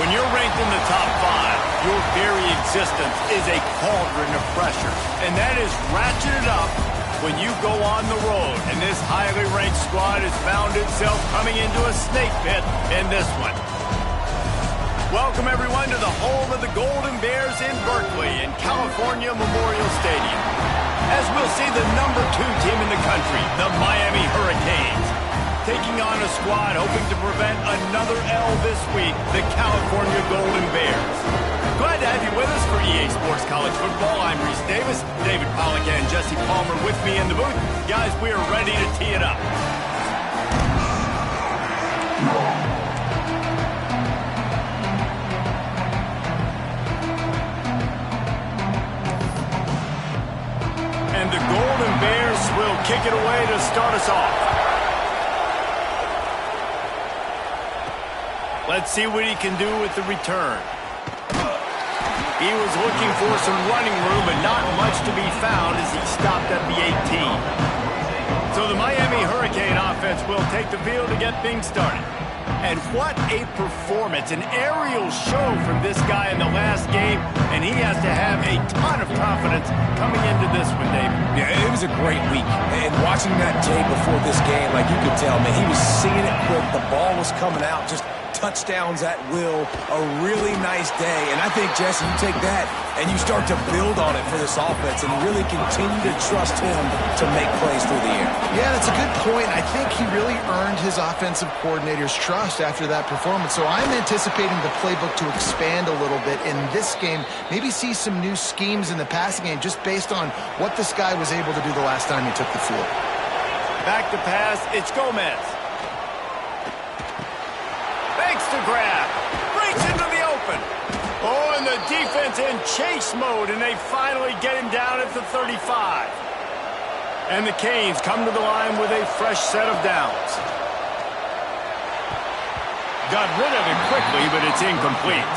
When you're ranked in the top 5, your very existence is a cauldron of pressure. And that is ratcheted up when you go on the road. And this highly ranked squad has found itself coming into a snake pit in this one. Welcome, everyone, to the home of the Golden Bears in Berkeley in California Memorial Stadium. As we'll see the number 2 team in the country, the Miami Hurricanes, taking on a squad hoping to prevent another L this week, the California Golden Bears. Glad to have you with us for EA Sports College Football. I'm Reese Davis, David Pollack and Jesse Palmer with me in the booth. Guys, we are ready to tee it up. And the Golden Bears will kick it away to start us off. Let's see what he can do with the return. He was looking for some running room, but not much to be found as he stopped at the 18. So the Miami Hurricane offense will take the field to get things started. And what a performance, an aerial show from this guy in the last game, and he has to have a ton of confidence coming into this one, David. Yeah, it was a great week, and watching that tape before this game, like you could tell, man, he was seeing it quick, the ball was coming out, just touchdowns at will, a really nice day. And I think, Jesse, you take that and you start to build on it for this offense and really continue to trust him to make plays through the air. Yeah, that's a good point. I think he really earned his offensive coordinator's trust after that performance. So I'm anticipating the playbook to expand a little bit in this game, maybe see some new schemes in the passing game just based on what this guy was able to do the last time he took the field. Back to pass, it's Gomez. To grab, breaks into the open. Oh, and the defense in chase mode, and they finally get him down at the 35. And the Canes come to the line with a fresh set of downs. Got rid of it quickly, but it's incomplete.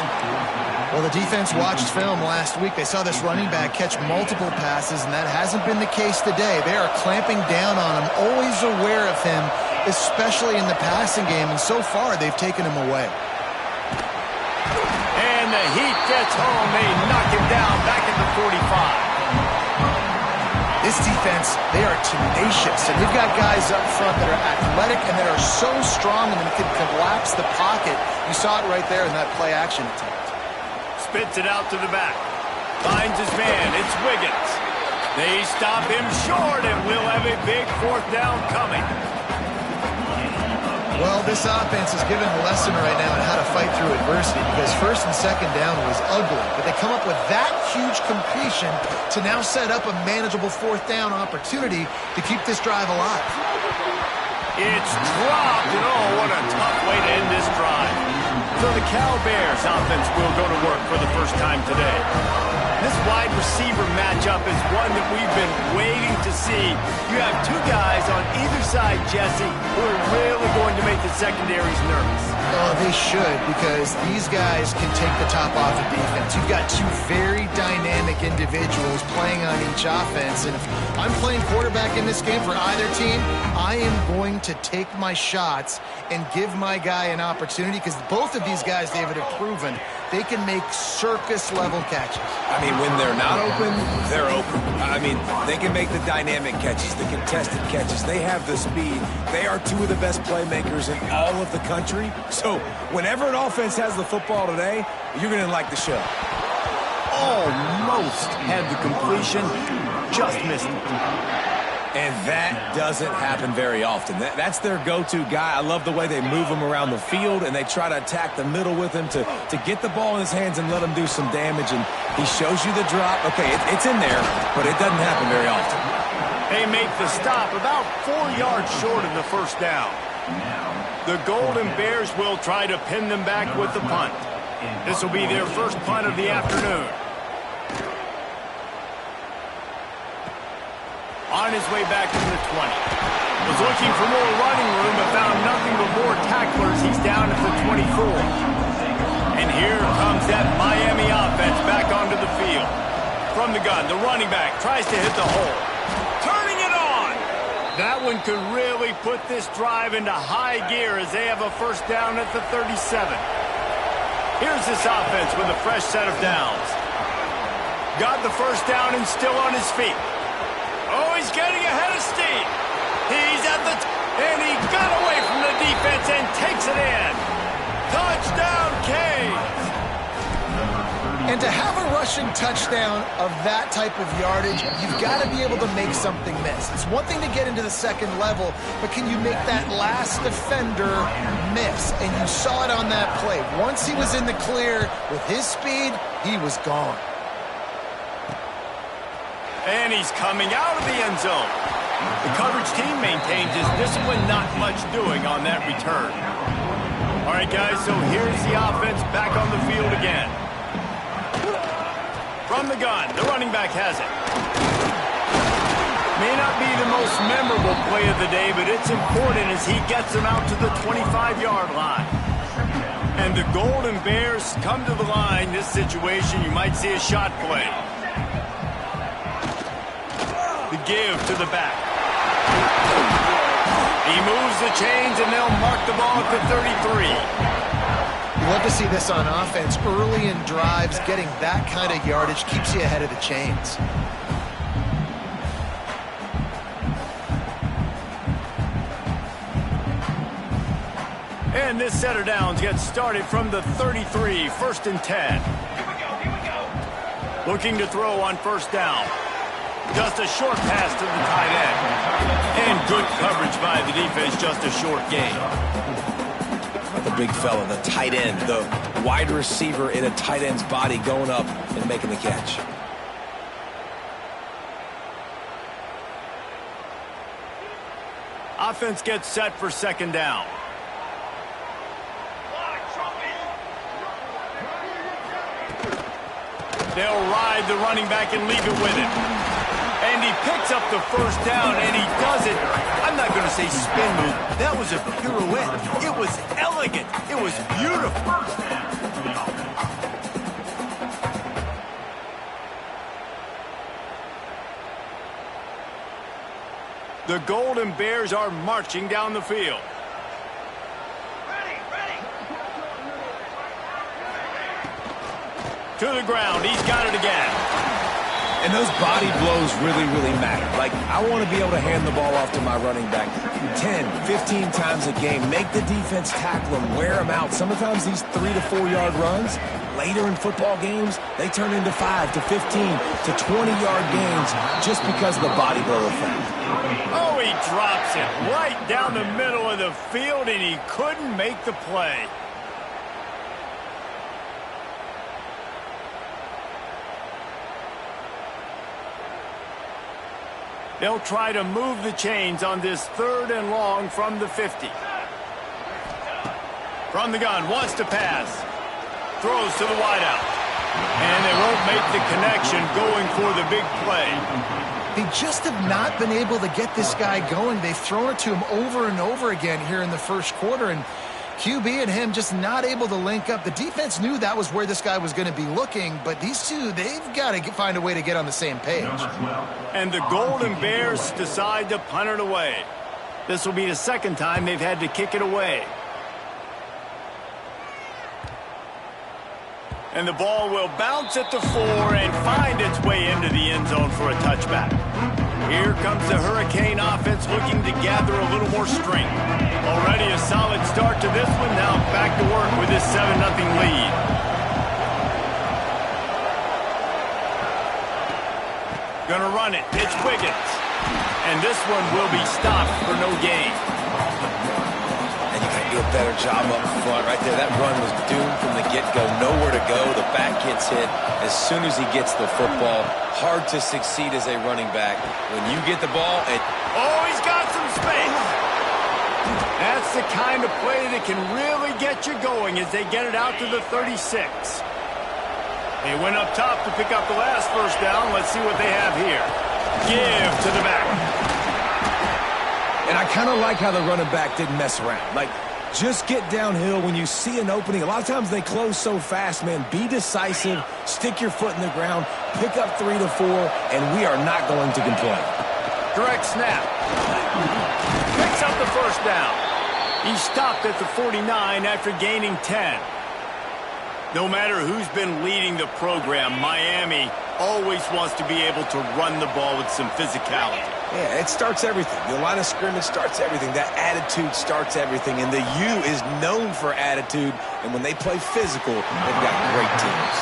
Well, the defense watched film last week. They saw this running back catch multiple passes, and that hasn't been the case today. They are clamping down on him, always aware of him, especially in the passing game, and so far they've taken him away. And the heat gets home. They knock him down back at the 45. This defense, they are tenacious, and they've got guys up front that are athletic and that are so strong and can collapse the pocket. You saw it right there in that play action attempt. Spits it out to the back. Finds his man. It's Wiggins. They stop him short, and we'll have a big 4th down coming. Well, this offense is given a lesson right now on how to fight through adversity because 1st and 2nd down was ugly, but they come up with that huge completion to now set up a manageable 4th down opportunity to keep this drive alive. It's dropped, and oh, what a tough way to end this drive. So the Cal Bears offense will go to work for the first time today. This wide receiver matchup is one that we've been waiting to see. You have 2 guys on either side, Jesse, who are really going to make the secondaries nervous. Oh, they should, because these guys can take the top off of defense. You've got 2 very dynamic individuals playing on each offense, and if I'm playing quarterback in this game for either team, I am going to take my shots and give my guy an opportunity, because both of these guys, David, have proven they can make circus-level catches. I mean, when they're not open, they're open. I mean, they can make the dynamic catches, the contested catches. They have the speed. They are 2 of the best playmakers in all of the country. So whenever an offense has the football today, you're going to like the show. Almost had the completion, just missed it. And that doesn't happen very often. That's their go-to guy. I love the way they move him around the field, and they try to attack the middle with him to get the ball in his hands and let him do some damage. And he shows you the drop. Okay, it's in there, but it doesn't happen very often. They make the stop about 4 yards short of the 1st down. The Golden Bears will try to pin them back with the punt. This will be their first punt of the afternoon. On his way back from the 20. Was looking for more running room, but found nothing but more tacklers. He's down at the 24. And here comes that Miami offense back onto the field. From the gun, the running back tries to hit the hole. Turning it on! That one could really put this drive into high gear as they have a 1st down at the 37. Here's this offense with a fresh set of downs. Got the first down and still on his feet. Oh, he's getting ahead of steam. He's at the and he got away from the defense and takes it in. Touchdown, Canes. And to have a rushing touchdown of that type of yardage, you've got to be able to make something miss. It's one thing to get into the second level, but can you make that last defender miss? And you saw it on that play. Once he was in the clear with his speed, he was gone. And he's coming out of the end zone. The coverage team maintains his discipline, not much doing on that return. All right, guys, so here's the offense back on the field again. From the gun, the running back has it. May not be the most memorable play of the day, but it's important as he gets them out to the 25-yard line. And the Golden Bears come to the line. This situation, you might see a shot play. The give to the back. He moves the chains, and they'll mark the ball at the 33. You love to see this on offense. Early in drives, getting that kind of yardage keeps you ahead of the chains. And this set of downs gets started from the 33, 1st and 10. Here we go. Looking to throw on first down. Just a short pass to the tight end. And good coverage by the defense, just a short gain. The big fella, the tight end, the wide receiver in a tight end's body going up and making the catch. Offense gets set for second down. They'll ride the running back and leave it with it. And he picks up the first down, and he does it. I'm not going to say spin move. That was a pirouette. It was elegant. It was beautiful. The Golden Bears are marching down the field. To the ground. He's got it again. And those body blows really, really matter. Like, I want to be able to hand the ball off to my running back 10, 15 times a game. Make the defense tackle him, wear him out. Sometimes these 3 to 4 yard runs, later in football games, they turn into 5 to 15 to 20-yard gains just because of the body blow effect. Oh, he drops it right down the middle of the field, and he couldn't make the play. They'll try to move the chains on this 3rd and long from the 50. From the gun, wants to pass. Throws to the wideout. And they won't make the connection going for the big play. They just have not been able to get this guy going. They've thrown it to him over and over again here in the first quarter, and QB and him just not able to link up. The defense knew that was where this guy was going to be looking, but these two, they've got to find a way to get on the same page. And the Golden Bears decide to punt it away. This will be the second time they've had to kick it away. And the ball will bounce at the 4 and find its way into the end zone for a touchback. Here comes the Hurricane offense looking to gather a little more strength. Already a solid start to this one. Now back to work with this 7-0 lead. Gonna run it. It's Wiggins. And this one will be stopped for no gain. And you got to do a better job up front right there. That run was doomed from the get-go. Nowhere to go. The back gets hit as soon as he gets the football. Hard to succeed as a running back when you get the ball. And oh, he's got some space. That's the kind of play that can really get you going as they get it out to the 36. They went up top to pick up the last first down. Let's see what they have here. Give to the back. And I kind of like how the running back didn't mess around. Like, just get downhill when you see an opening. A lot of times they close so fast, man. Be decisive, stick your foot in the ground, pick up 3 to 4, and we are not going to complain. Direct snap. Picks up the first down. He stopped at the 49 after gaining 10. No matter who's been leading the program, Miami always wants to be able to run the ball with some physicality. Yeah, it starts everything. The line of scrimmage starts everything. That attitude starts everything. And the U is known for attitude. And when they play physical, they've got great teams.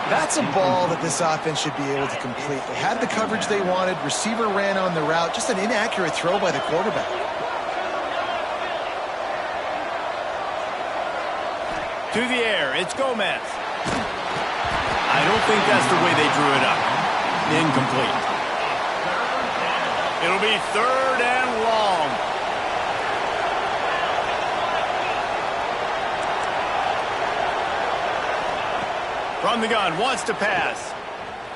That's a ball that this offense should be able to complete. They had the coverage they wanted. Receiver ran on the route. Just an inaccurate throw by the quarterback. To the air, it's Gomez. I don't think that's the way they drew it up. Incomplete. It'll be 3rd and long. From the gun, wants to pass.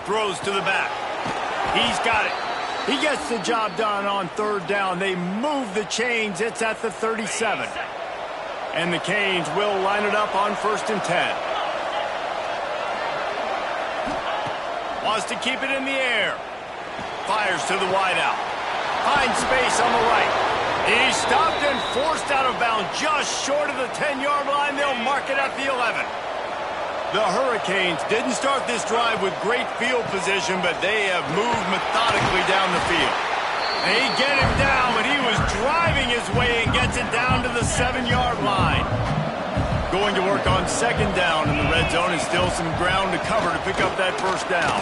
Throws to the back. He's got it. He gets the job done on 3rd down. They move the chains. It's at the 37. And the Canes will line it up on 1st and 10. Wants to keep it in the air. Fires to the wideout. Finds space on the right. He's stopped and forced out of bounds just short of the 10-yard line. They'll mark it at the 11. The Hurricanes didn't start this drive with great field position, but they have moved methodically down the field. They get him down, but he was driving his way and gets it down to the 7-yard line. Going to work on 2nd down in the red zone, and still some ground to cover to pick up that 1st down.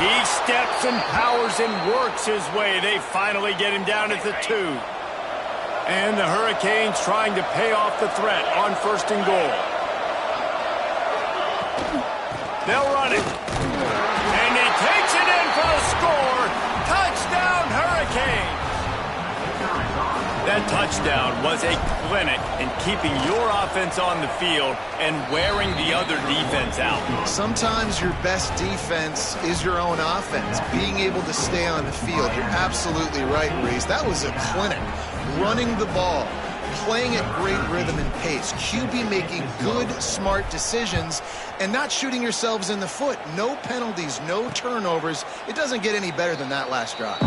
He steps and powers and works his way. They finally get him down at the 2. And the Hurricanes trying to pay off the threat on 1st and goal. They'll run it. And he takes it in for a score. Touchdown, Hurricanes! That touchdown was a clinic in keeping your offense on the field and wearing the other defense out. Sometimes your best defense is your own offense, being able to stay on the field. You're absolutely right, Reese. That was a clinic. Running the ball, playing at great rhythm and pace, QB making good, smart decisions, and not shooting yourselves in the foot. No penalties, no turnovers. It doesn't get any better than that last drive.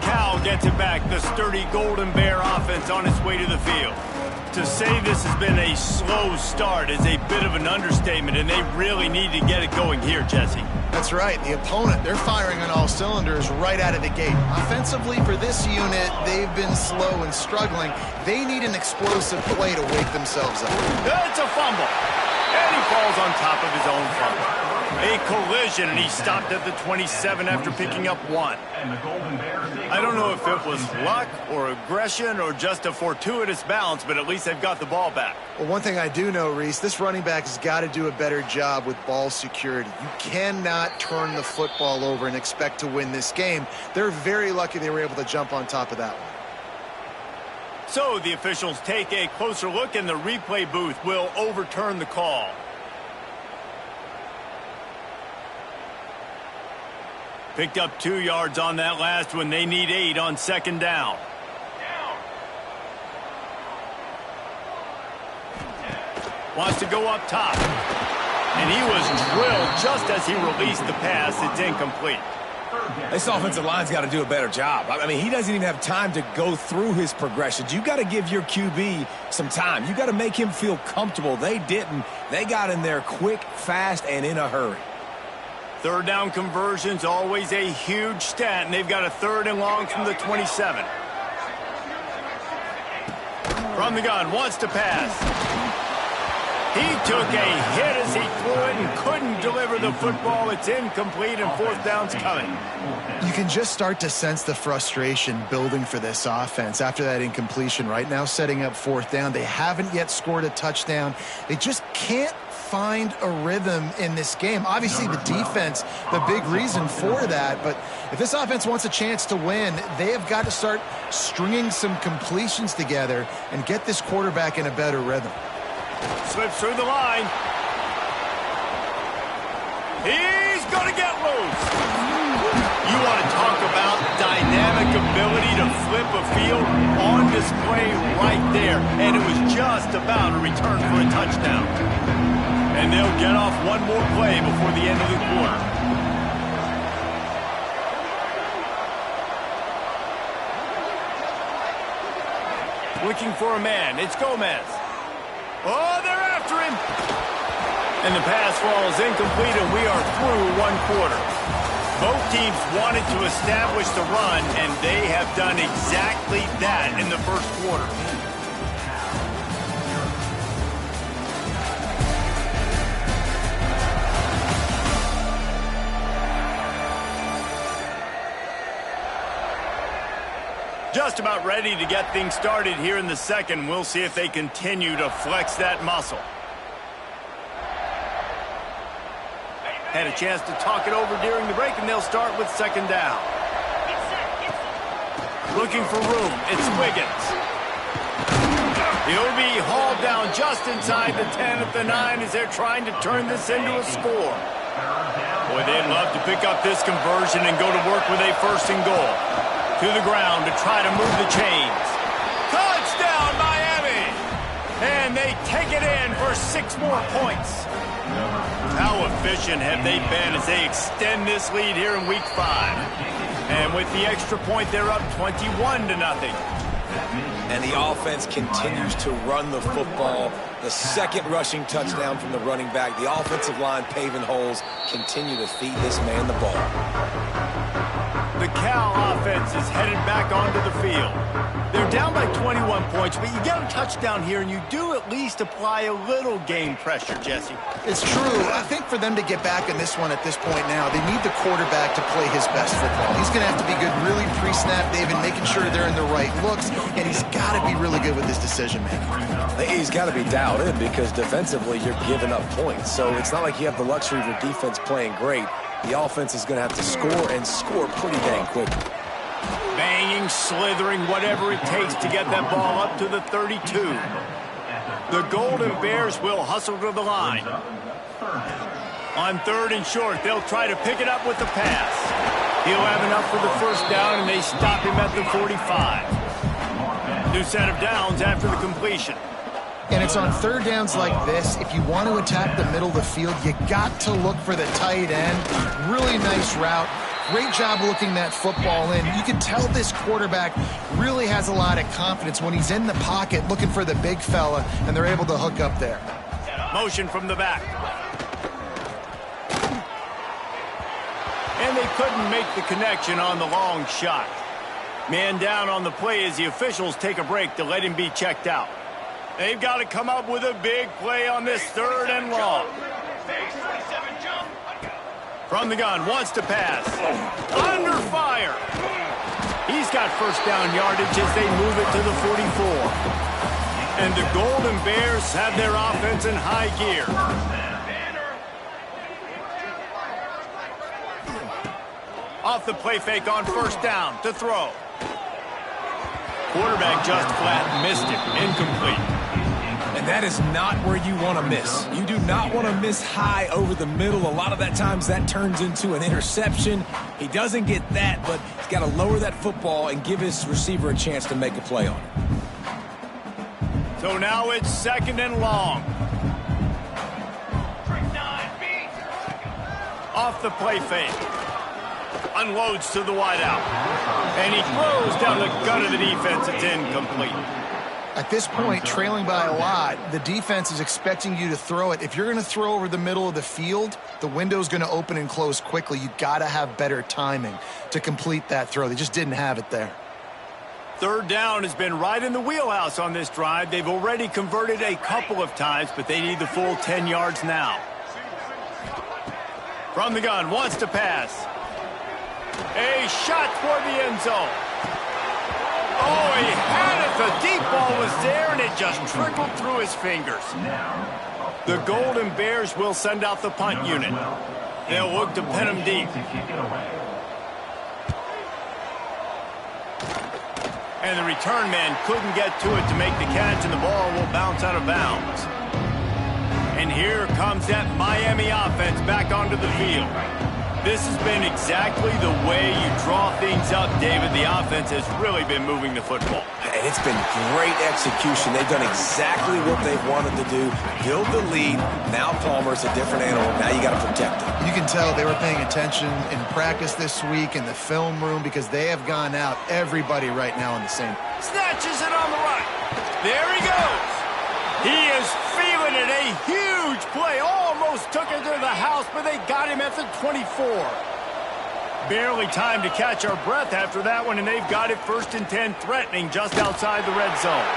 Cal gets it back. The sturdy Golden Bear offense on its way to the field. To say this has been a slow start is a bit of an understatement, and they really need to get it going here, Jesse. That's right. The opponent, they're firing on all cylinders right out of the gate. Offensively, for this unit, they've been slow and struggling. They need an explosive play to wake themselves up. That's a fumble. And he falls on top of his own fumble. A collision, and he stopped at the 27 after picking up 1. I don't know if it was luck or aggression or just a fortuitous bounce, but at least they've got the ball back. Well, one thing I do know, Reese, this running back has got to do a better job with ball security. You cannot turn the football over and expect to win this game. They're very lucky they were able to jump on top of that one. So the officials take a closer look, and the replay booth will overturn the call. Picked up 2 yards on that last one. They need 8 on 2nd down. Wants to go up top. And he was drilled just as he released the pass. It's incomplete. This offensive line's got to do a better job. I mean, he doesn't even have time to go through his progressions. You got to give your QB some time. You got to make him feel comfortable. They didn't. They got in there quick, fast, and in a hurry. 3rd down conversion's always a huge stat, and they've got a 3rd and long from the 27. From the gun, wants to pass. He took a hit as he threw it and couldn't deliver the football. It's incomplete, and 4th down's coming. You can just start to sense the frustration building for this offense after that incompletion. Right now, setting up 4th down. They haven't yet scored a touchdown. They just can't find a rhythm in this game. Obviously, the defense, the big reason for that. But if this offense wants a chance to win, they have got to start stringing some completions together and get this quarterback in a better rhythm. Slips through the line. He's going to get loose. You want to talk about dynamic ability to flip a field on display right there. And it was just about a return for a touchdown. And they'll get off one more play before the end of the quarter. Looking for a man. It's Gomez. Oh, they're after him. And the pass falls incomplete, and we are through one quarter. Both teams wanted to establish the run, and they have done exactly that in the first quarter. Just about ready to get things started here in the second. We'll see if they continue to flex that muscle. Had a chance to talk it over during the break, and they'll start with second down. Looking for room. It's Wiggins. He'll be hauled down just inside the 10 at the 9 as they're trying to turn this into a score. Boy, they'd love to pick up this conversion and go to work with a first and goal. To the ground to try to move the chains. Touchdown, Miami! And they take it in for 6 more points. How efficient have they been as they extend this lead here in Week 5? And with the extra point, they're up 21-0. And the offense continues to run the football. The second rushing touchdown from the running back. The offensive line paving holes. Continue to feed this man the ball. The Cal offense is headed back onto the field. They're down by 21 points, but you get a touchdown here, and you do at least apply a little game pressure, Jesse. It's true. I think for them to get back in this one at this point now, they need the quarterback to play his best football. He's going to have to be good really pre-snap, David, making sure they're in the right looks, and he's got to be really good with his decision-making. He's got to be dialed in because defensively you're giving up points. So it's not like you have the luxury of your defense playing great. The offense is going to have to score and score pretty dang quickly. Banging, slithering, whatever it takes to get that ball up to the 32. The Golden Bears will hustle to the line. On 3rd and short, they'll try to pick it up with the pass. He'll have enough for the first down, and they stop him at the 45. New set of downs after the completion. And it's on 3rd downs like this. If you want to attack the middle of the field, you got to look for the tight end. Really nice route. Great job looking that football in. You can tell this quarterback really has a lot of confidence when he's in the pocket looking for the big fella, and they're able to hook up there. Motion from the back. And they couldn't make the connection on the long shot. Man down on the play as the officials take a break to let him be checked out. They've got to come up with a big play on this 3rd and long. From the gun, wants to pass. Under fire. He's got first down yardage as they move it to the 44. And the Golden Bears have their offense in high gear. Off the play fake on first down to throw. Quarterback just flat missed it. Incomplete. And that is not where you want to miss. You do not want to miss high over the middle. A lot of that times that turns into an interception. He doesn't get that, but he's got to lower that football and give his receiver a chance to make a play on it. So now it's 2nd and long. Off the play fake. Unloads to the wideout. And he throws down the gut of the defense. It's incomplete. At this point, trailing by a lot, the defense is expecting you to throw it. If you're going to throw over the middle of the field, the window's going to open and close quickly. You've got to have better timing to complete that throw. They just didn't have it there. 3rd down has been right in the wheelhouse on this drive. They've already converted a couple of times, but they need the full 10 yards now. From the gun, wants to pass. A shot toward the end zone. Oh, he had it. The deep ball was there, and it just trickled through his fingers. The Golden Bears will send out the punt unit. They'll look to pin him deep. And the return man couldn't get to it to make the catch, and the ball will bounce out of bounds. And here comes that Miami offense back onto the field. This has been exactly the way you draw things up, David. The offense has really been moving the football. And it's been great execution. They've done exactly what they've wanted to do. Build the lead. Now Palmer's a different animal. Now you got to protect him. You can tell they were paying attention in practice this week in the film room because they have gone out, everybody right now on the same. Snatches it on the right. There he goes. He is feeling it. A huge play. Almost took it to the house, but they got him at the 24. Barely time to catch our breath after that one, and they've got it 1st and 10, threatening just outside the red zone.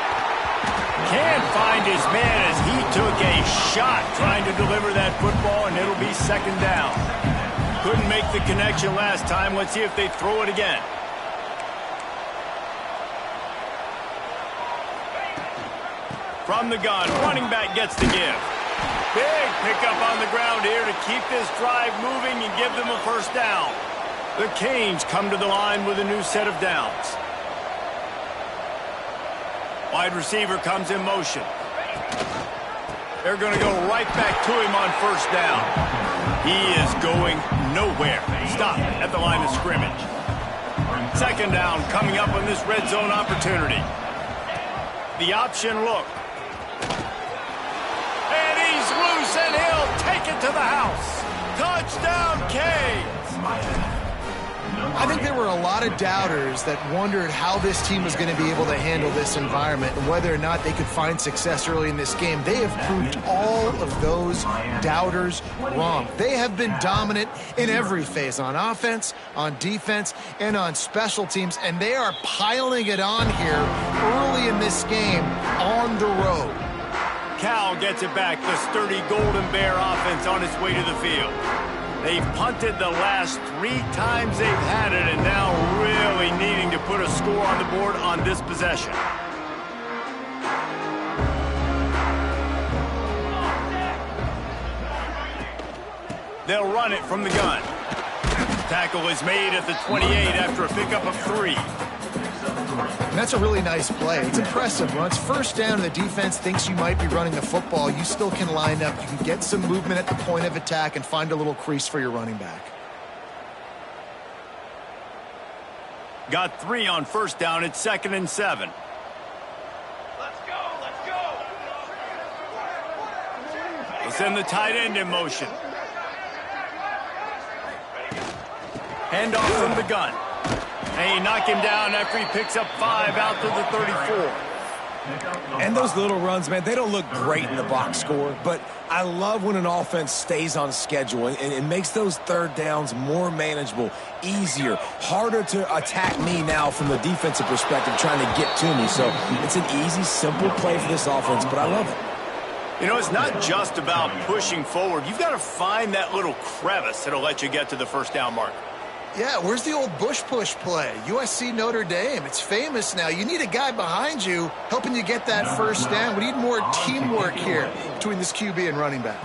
Can't find his man as he took a shot trying to deliver that football, and it'll be 2nd down. Couldn't make the connection last time. Let's see if they throw it again. From the gun, running back gets the give. Big pickup on the ground here to keep this drive moving and give them a 1st down. The Canes come to the line with a new set of downs. Wide receiver comes in motion. They're going to go right back to him on 1st down. He is going nowhere. Stop at the line of scrimmage. 2nd down coming up on this red zone opportunity. The option look. And he's loose, and he'll take it to the house. Touchdown, Canes. I think there were a lot of doubters that wondered how this team was going to be able to handle this environment and whether or not they could find success early in this game. They have proved all of those doubters wrong. They have been dominant in every phase, on offense, on defense, and on special teams, and they are piling it on here early in this game on the road. Cal gets it back. The sturdy Golden Bear offense on its way to the field. They've punted the last 3 times they've had it, and now really needing to put a score on the board on this possession. They'll run it from the gun. Tackle is made at the 28 after a pickup of 3. And that's a really nice play. It's impressive. When it's 1st down and the defense thinks you might be running the football, you still can line up. You can get some movement at the point of attack and find a little crease for your running back. Got 3 on 1st down. It's 2nd and 7. Let's go, let's go. They send the tight end in motion. Hand off from the gun. They knock him down after he picks up 5 out to the 34. And those little runs, man, they don't look great in the box score, but I love when an offense stays on schedule and it makes those 3rd downs more manageable, easier, harder to attack me now from the defensive perspective trying to get to me. So it's an easy, simple play for this offense, but I love it. You know, it's not just about pushing forward. You've got to find that little crevice that'll let you get to the 1st down mark. Yeah, where's the old Bush push play? USC Notre Dame. It's famous now. You need a guy behind you helping you get that 1st down. We need more teamwork here between this QB and running back.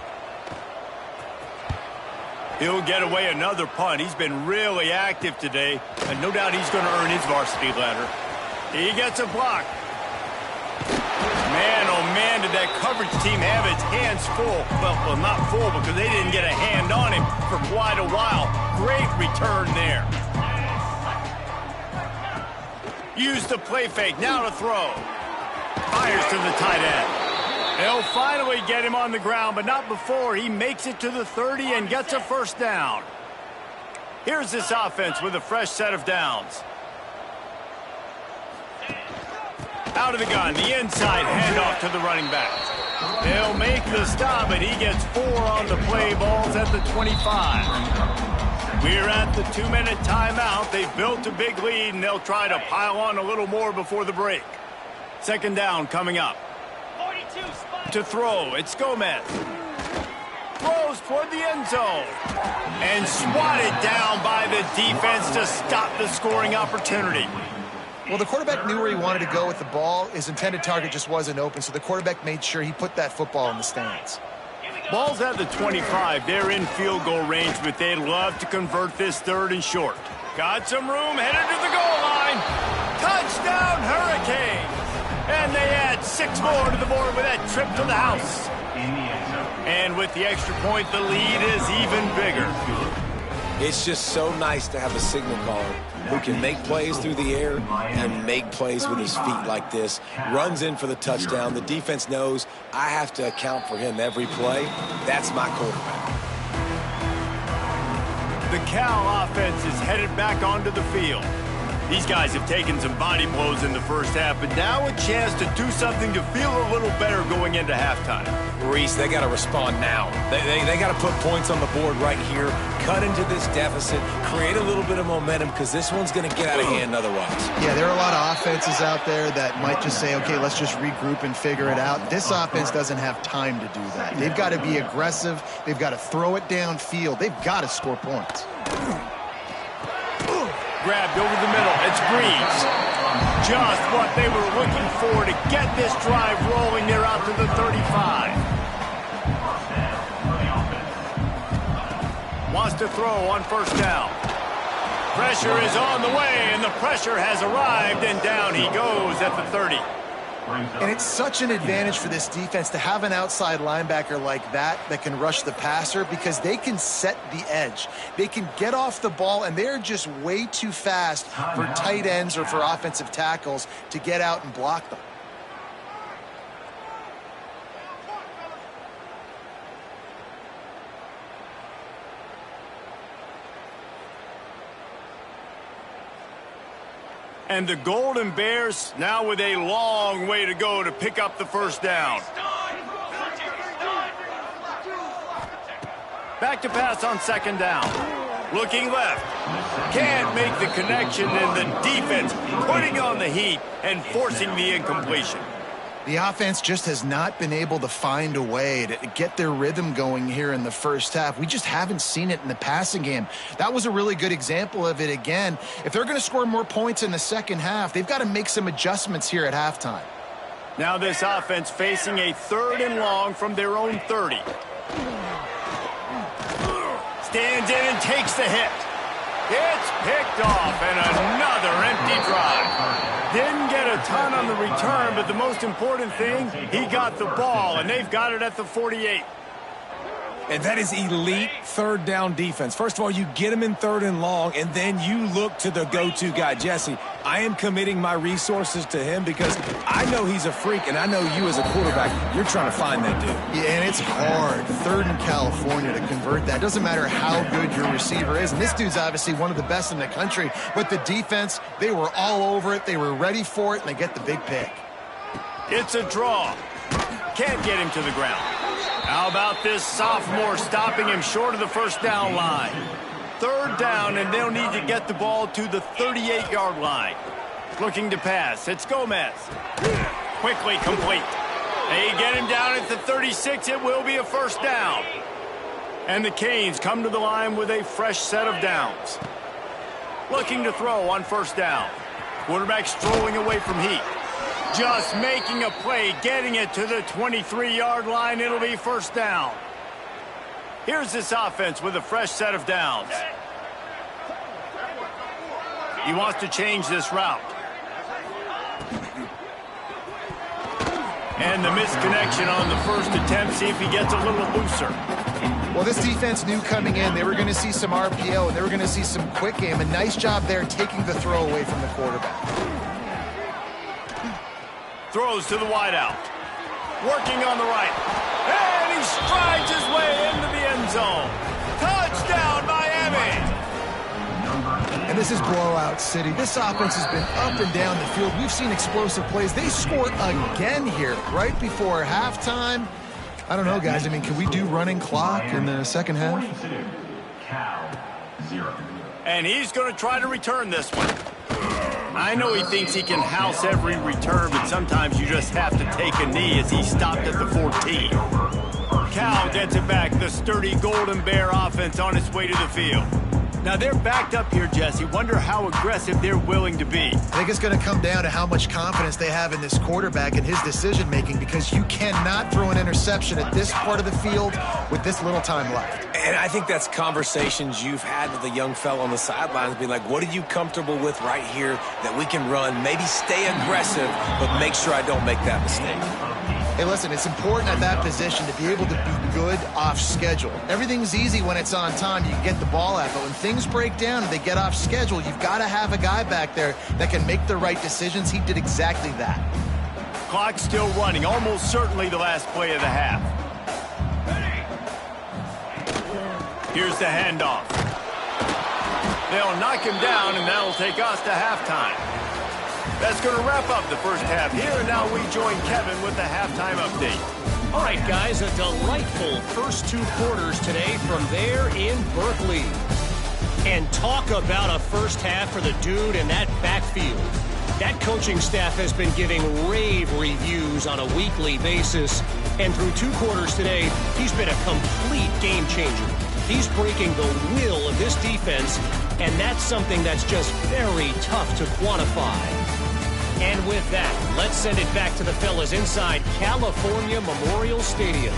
He'll get away another punt. He's been really active today, and no doubt he's going to earn his varsity letter. He gets a block. Man, oh man, did that coverage team have its hands full. Well, not full because they didn't get a hand on him for quite a while. Great return there. Used the play fake, now to throw. Fires to the tight end. They'll finally get him on the ground, but not before he makes it to the 30 and gets a 1st down. Here's this offense with a fresh set of downs. Out of the gun, the inside handoff to the running back. They'll make the stop, and he gets 4 on the play. Balls at the 25. We're at the 2-minute timeout. They've built a big lead, and they'll try to pile on a little more before the break. 2nd down coming up. 42 spot. To throw, it's Gomez. Throws toward the end zone. And swatted down by the defense to stop the scoring opportunity. Well, the quarterback knew where he wanted to go with the ball. His intended target just wasn't open, so the quarterback made sure he put that football in the stands. Ball's at the 25. They're in field goal range, but they'd love to convert this 3rd and short. Got some room, headed to the goal line. Touchdown, Hurricanes! And they add 6 more to the board with that trip to the house. And with the extra point, the lead is even bigger. It's just so nice to have a signal caller who can make plays through the air and make plays with his feet like this. Runs in for the touchdown. The defense knows I have to account for him every play. That's my quarterback. The Cal offense is headed back onto the field. These guys have taken some body blows in the first half, but now a chance to do something to feel a little better going into halftime. Reese, they got to respond now. They got to put points on the board right here, cut into this deficit, create a little bit of momentum, because this one's going to get out of hand otherwise. Yeah, there are a lot of offenses out there that might just say, okay, let's just regroup and figure it out. This offense doesn't have time to do that. They've got to be aggressive. They've got to throw it downfield. They've got to score points. Grabbed over the middle. It's Breeze. Just what they were looking for to get this drive rolling. They're out to the 35. Wants to throw on first down. Pressure is on the way, and the pressure has arrived, and down he goes at the 30. And it's such an advantage for this defense to have an outside linebacker like that can rush the passer, because they can set the edge. They can get off the ball, and they're just way too fast for tight ends or for offensive tackles to get out and block them. And the Golden Bears now with a long way to go to pick up the first down. Back to pass on second down. Looking left. Can't make the connection, and the defense putting on the heat and forcing the incompletion. The offense just has not been able to find a way to get their rhythm going here in the first half. We just haven't seen it in the passing game. That was a really good example of it again. If they're going to score more points in the second half, they've got to make some adjustments here at halftime. Now this offense facing a 3rd and long from their own 30. Stands in and takes the hit. It's picked off, and another empty drive. Didn't get a ton on the return, but the most important thing, he got the ball, and they've got it at the 48. And that is elite 3rd down defense. First of all, you get him in 3rd and long, and then you look to the go-to guy. Jesse, I am committing my resources to him because I know he's a freak, and I know you as a quarterback, you're trying to find that dude. Yeah, and it's hard, 3rd in California, to convert that. Doesn't matter how good your receiver is. And this dude's obviously one of the best in the country. But the defense, they were all over it. They were ready for it, and they get the big pick. It's a draw. Can't get him to the ground. How about this sophomore stopping him short of the first down line? 3rd down, and they'll need to get the ball to the 38-yard line. Looking to pass. It's Gomez. Quickly complete. They get him down at the 36. It will be a first down. And the Canes come to the line with a fresh set of downs. Looking to throw on first down. Quarterback strolling away from heat. Just making a play, getting it to the 23-yard line. It'll be first down. Here's this offense with a fresh set of downs. He wants to change this route. And the misconnection on the first attempt. See if he gets a little looser. Well, this defense knew coming in they were going to see some RPO, and they were going to see some quick game. A nice job there taking the throw away from the quarterback. Throws to the wideout. Working on the right. And he strides his way into the end zone. Touchdown, Miami! And this is blowout city. This offense has been up and down the field. We've seen explosive plays. They scored again here right before halftime. I don't know, guys. I mean, can we do running clock in the second half? And he's going to try to return this one. I know he thinks he can house every return, but sometimes you just have to take a knee as he stopped at the 14. Cal gets it back, the sturdy Golden Bear offense on its way to the field. Now they're backed up here, Jesse. Wonder how aggressive they're willing to be. I think it's going to come down to how much confidence they have in this quarterback and his decision-making, because you cannot throw an interception at this part of the field with this little time left. And I think that's conversations you've had with a young fella on the sidelines, being like, what are you comfortable with right here that we can run? Maybe stay aggressive, but make sure I don't make that mistake. Hey, listen, it's important at that position to be able to be good off schedule. Everything's easy when it's on time. You can get the ball out. But when things break down and they get off schedule, you've got to have a guy back there that can make the right decisions. He did exactly that. Clock still running. Almost certainly the last play of the half. Here's the handoff. They'll knock him down, and that'll take us to halftime. That's going to wrap up the first half here, and now we join Kevin with the halftime update. All right, guys, a delightful first 2 quarters today from there in Berkeley. And talk about a first half for the dude in that backfield. That coaching staff has been giving rave reviews on a weekly basis. And through 2 quarters today, he's been a complete game changer. He's breaking the will of this defense, and that's something that's just very tough to quantify. And with that, let's send it back to the fellas inside California Memorial Stadium.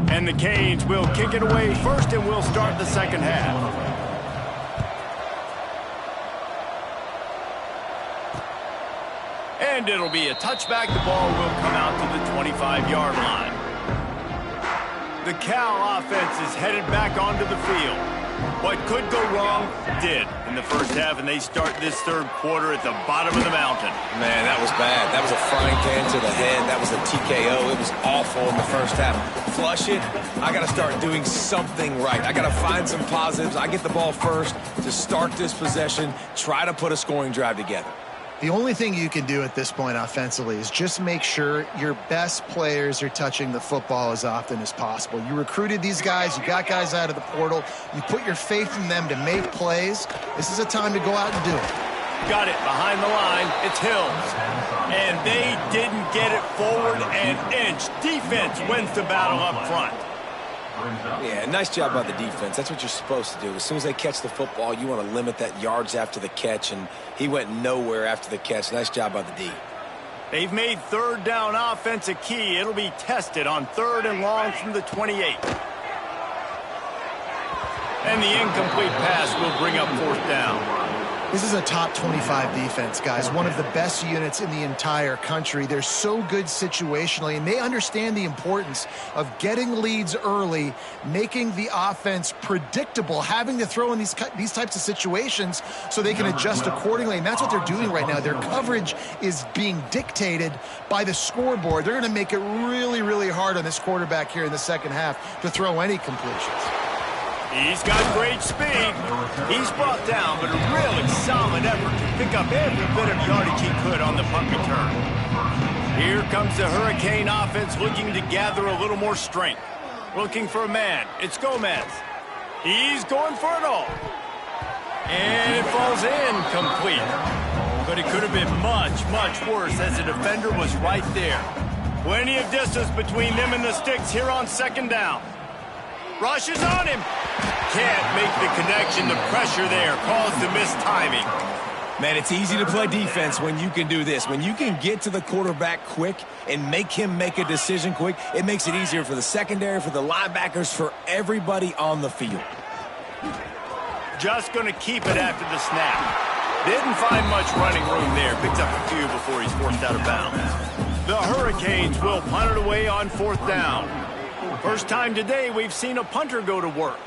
And the Canes will kick it away first, and we'll start the second half. And it'll be a touchback. The ball will come out to the 25-yard line. The Cal offense is headed back onto the field. What could go wrong did in the first half, and they start this third quarter at the bottom of the mountain. Man, that was bad. That was a frying pan to the head. That was a TKO. It was awful in the first half. Flush it. I got to start doing something right. I got to find some positives. I get the ball first to start this possession, try to put a scoring drive together. The only thing you can do at this point offensively is just make sure your best players are touching the football as often as possible. You recruited these guys. You got guys out of the portal. You put your faith in them to make plays. This is a time to go out and do it. Got it behind the line. It's Hills. And they didn't get it forward an inch. Defense wins the battle up front. Yeah, nice job by the defense. That's what you're supposed to do. As soon as they catch the football, you want to limit that yards after the catch, and he went nowhere after the catch. Nice job by the D. They've made third down offense a key. It'll be tested on 3rd and long from the 28. And the incomplete pass will bring up 4th down. This is a top 25 defense, guys. One of the best units in the entire country. They're so good situationally, and they understand the importance of getting leads early, making the offense predictable, having to throw in these types of situations so they can adjust accordingly. And that's what they're doing right now. Their coverage is being dictated by the scoreboard. They're going to make it really, really hard on this quarterback here in the second half to throw any completions. He's got great speed. He's brought down, but a really solid effort to pick up every bit of yardage he could on the punt return. Here comes the Hurricane offense looking to gather a little more strength. Looking for a man. It's Gomez. He's going for it all. And it falls incomplete. But it could have been much, much worse as the defender was right there. Plenty of distance between them and the sticks here on 2nd down. Rush is on him. Can't make the connection. The pressure there caused the missed timing. Man, it's easy to play defense when you can do this. When you can get to the quarterback quick and make him make a decision quick, it makes it easier for the secondary, for the linebackers, for everybody on the field. Just going to keep it after the snap. Didn't find much running room there. Picked up a few before he's forced out of bounds. The Hurricanes will punt it away on 4th down. First time today we've seen a punter go to work.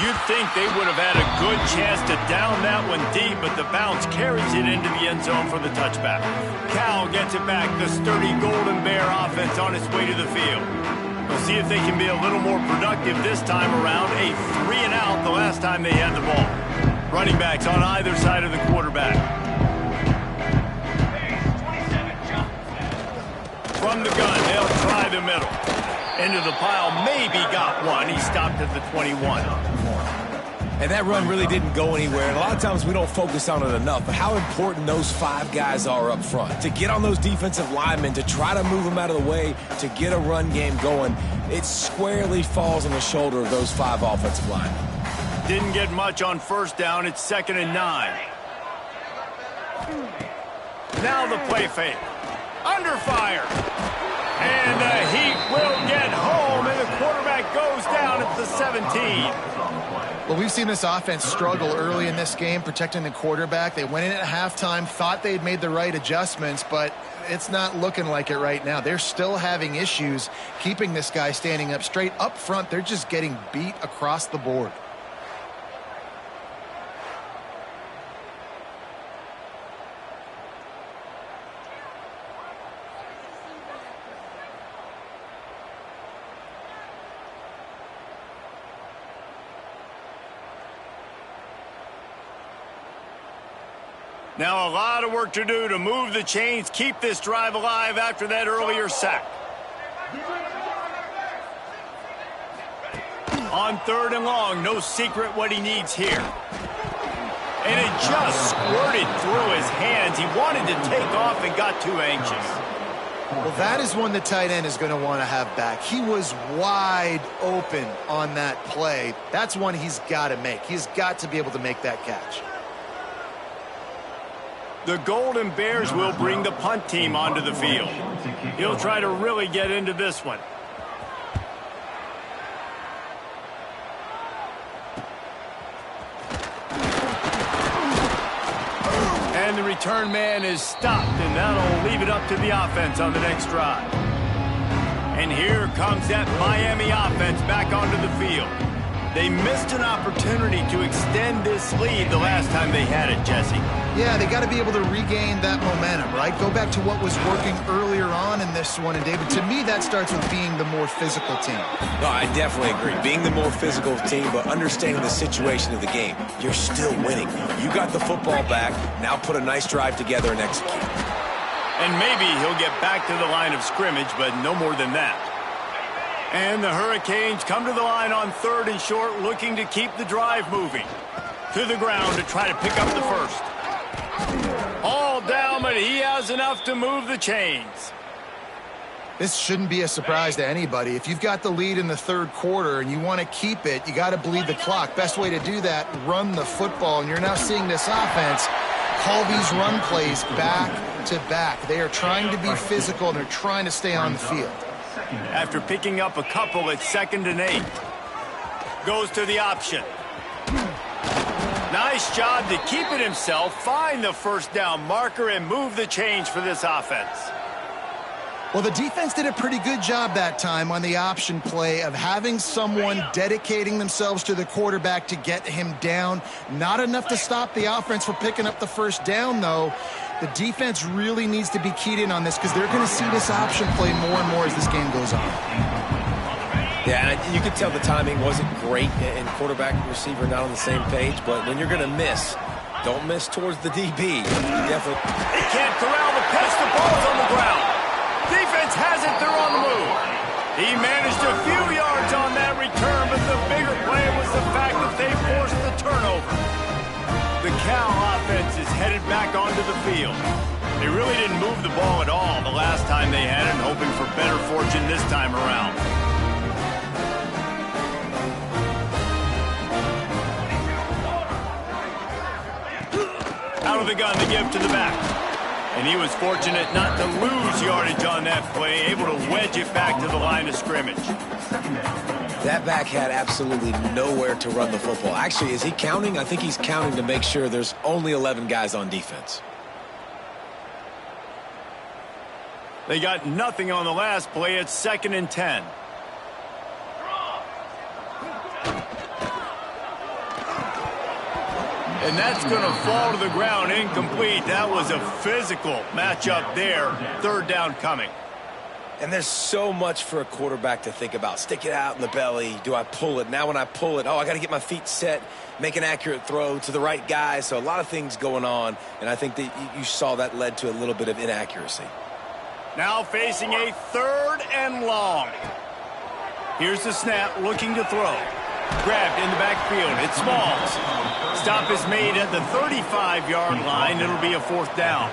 You'd think they would have had a good chance to down that one deep, but the bounce carries it into the end zone for the touchback. Cal gets it back. The sturdy Golden Bear offense on its way to the field. We'll see if they can be a little more productive this time around. A 3-and-out the last time they had the ball. Running backs on either side of the quarterback. From the gun, they'll try the middle. Into the pile, maybe got one. He stopped at the 21. And that run really didn't go anywhere. And a lot of times we don't focus on it enough, but how important those 5 guys are up front. To get on those defensive linemen, to try to move them out of the way, to get a run game going, it squarely falls on the shoulder of those 5 offensive linemen. Didn't get much on first down. It's 2nd and 9. Now the play fake. Under fire. And the Heat will get home, and the quarterback goes down at the 17. Well, we've seen this offense struggle early in this game protecting the quarterback. They went in at halftime, thought they'd made the right adjustments, but it's not looking like it right now. They're still having issues keeping this guy standing up straight. Up front, they're just getting beat across the board. Now a lot of work to do to move the chains, keep this drive alive after that earlier sack. On 3rd and long, no secret what he needs here. And it just squirted through his hands. He wanted to take off and got too anxious. Well, that is one the tight end is going to want to have back. He was wide open on that play. That's one he's got to make. He's got to be able to make that catch. The Golden Bears will bring the punt team onto the field. He'll try to really get into this one. And the return man is stopped, and that'll leave it up to the offense on the next drive. And here comes that Miami offense back onto the field. They missed an opportunity to extend this lead the last time they had it, Jesse. Yeah, they got to be able to regain that momentum, right? Go back to what was working earlier on in this one. And, David, to me, that starts with being the more physical team. No, I definitely agree. Being the more physical team, but understanding the situation of the game. You're still winning. You got the football back. Now put a nice drive together and execute. And maybe he'll get back to the line of scrimmage, but no more than that. And the Hurricanes come to the line on 3rd and short, looking to keep the drive moving. To the ground to try to pick up the first. All down, but he has enough to move the chains. This shouldn't be a surprise to anybody. If you've got the lead in the 3rd quarter and you want to keep it, you got to bleed the clock. Best way to do that, run the football. And you're now seeing this offense call these run plays back to back. They are trying to be physical, and they're trying to stay on the field. After picking up a couple at 2nd and 8. Goes to the option. Nice job to keep it himself, find the first down marker, and move the chains for this offense. Well, the defense did a pretty good job that time on the option play of having someone dedicating themselves to the quarterback to get him down. Not enough to stop the offense from picking up the first down, though. The defense really needs to be keyed in on this because they're going to see this option play more and more as this game goes on. Yeah, you could tell the timing wasn't great and quarterback and receiver not on the same page, but when you're going to miss, don't miss towards the DB. You definitely... They can't corral the pass. The ball's on the ground. Defense has it. They're on the move. He managed a few yards on that return, but the bigger play was the fact that they forced the turnover. The Cal offense is headed back onto the field. They really didn't move the ball at all the last time they had it, hoping for better fortune this time around. Out of the gun to give to the back. And he was fortunate not to lose yardage on that play, able to wedge it back to the line of scrimmage. That back had absolutely nowhere to run the football. Actually, is he counting? I think he's counting to make sure there's only 11 guys on defense. They got nothing on the last play. It's 2nd and 10. And that's going to fall to the ground incomplete. That was a physical matchup there. 3rd down coming. And there's so much for a quarterback to think about. Stick it out in the belly. Do I pull it? Now when I pull it, I got to get my feet set, make an accurate throw to the right guy. So a lot of things going on, and I think that you saw that led to a little bit of inaccuracy. Now facing a 3rd and long. Here's the snap, looking to throw. Grabbed in the backfield. It's Smalls. Stop is made at the 35-yard line. It'll be a 4th down.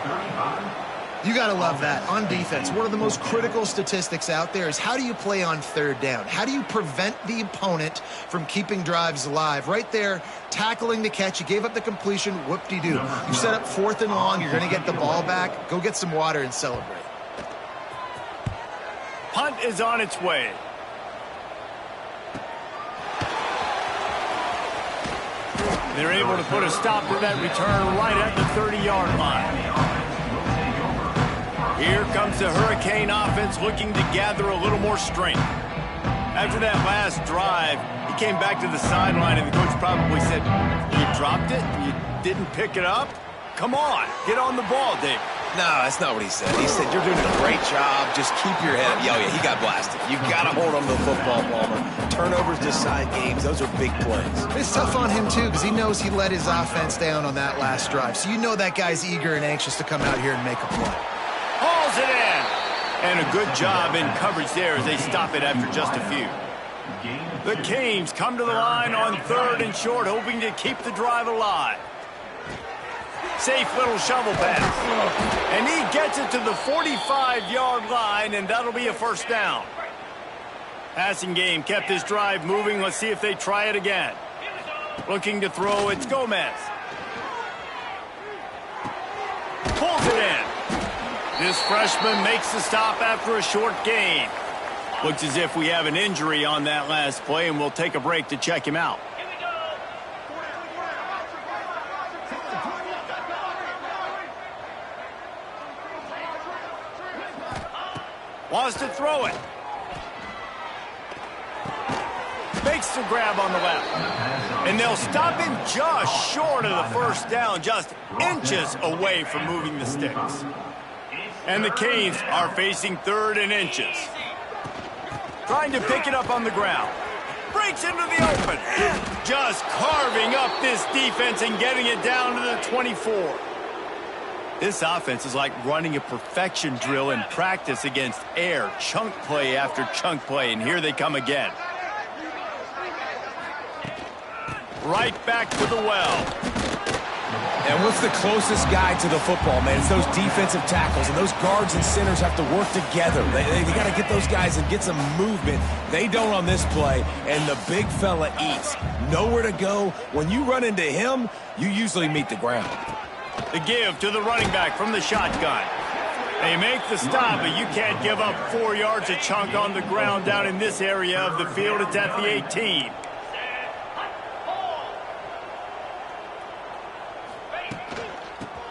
You got to love that. On defense, one of the most critical statistics out there is how do you play on 3rd down? How do you prevent the opponent from keeping drives alive? Right there, tackling the catch. You gave up the completion. Whoop-de-doo. You set up 4th and long. You're going to get the ball back. Go get some water and celebrate. Punt is on its way. They're able to put a stop to that return right at the 30-yard line. Here comes the Hurricane offense looking to gather a little more strength. After that last drive, he came back to the sideline, and the coach probably said, "You dropped it? You didn't pick it up? Come on, get on the ball, Dave." No, that's not what he said. He said, "You're doing a great job. Just keep your head up." Yeah, he got blasted. You've got to hold on to the football, Palmer. Turnovers decide games. Those are big plays. It's tough on him, too, because he knows he let his offense down on that last drive. So you know that guy's eager and anxious to come out here and make a play. Hauls it in. And a good job in coverage there as they stop it after just a few. The Canes come to the line on 3rd and short, hoping to keep the drive alive. Safe little shovel pass. And he gets it to the 45-yard line, and that'll be a 1st down. Passing game kept this drive moving. Let's see if they try it again. Looking to throw, it's Gomez. Pulls it in. This freshman makes the stop after a short gain. Looks as if we have an injury on that last play, and we'll take a break to check him out. Wants to throw it. Makes the grab on the left. And they'll stop him just short of the 1st down, just inches away from moving the sticks. And the Canes are facing 3rd and inches. Trying to pick it up on the ground. Breaks into the open. Just carving up this defense and getting it down to the 24. This offense is like running a perfection drill in practice against air. Chunk play after chunk play, and here they come again. Right back to the well. And what's the closest guy to the football, man? It's those defensive tackles, and those guards and centers have to work together. They got to get those guys and get some movement. They don't on this play, and the big fella eats. Nowhere to go. When you run into him, you usually meet the ground. The give to the running back from the shotgun. They make the stop, but you can't give up 4 yards a chunk on the ground down in this area of the field. It's at the 18.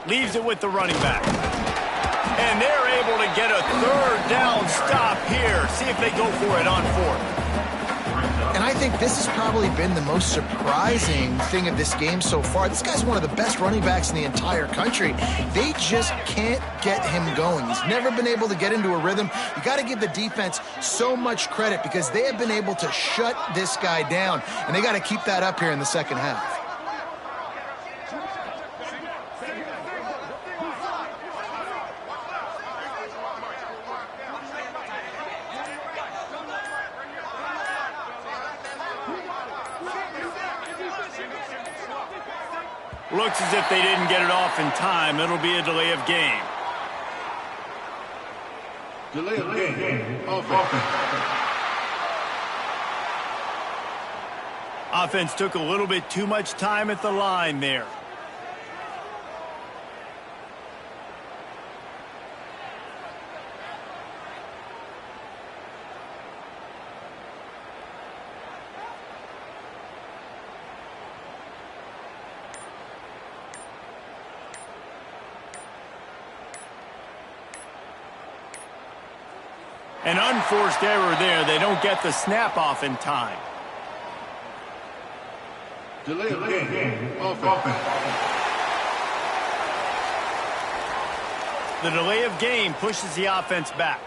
Leaves it with the running back. And they're able to get a 3rd down stop here. See if they go for it on 4th. And I think this has probably been the most surprising thing of this game so far. This guy's one of the best running backs in the entire country. They just can't get him going. He's never been able to get into a rhythm. You got to give the defense so much credit because they have been able to shut this guy down, and they got to keep that up here in the 2nd half. Looks as if they didn't get it off in time. It'll be a delay of game. Delay of game. Offense. Offense took a little bit too much time at the line there. An unforced error there. They don't get the snap off in time. Delay of game. Offense. The delay of game pushes the offense back.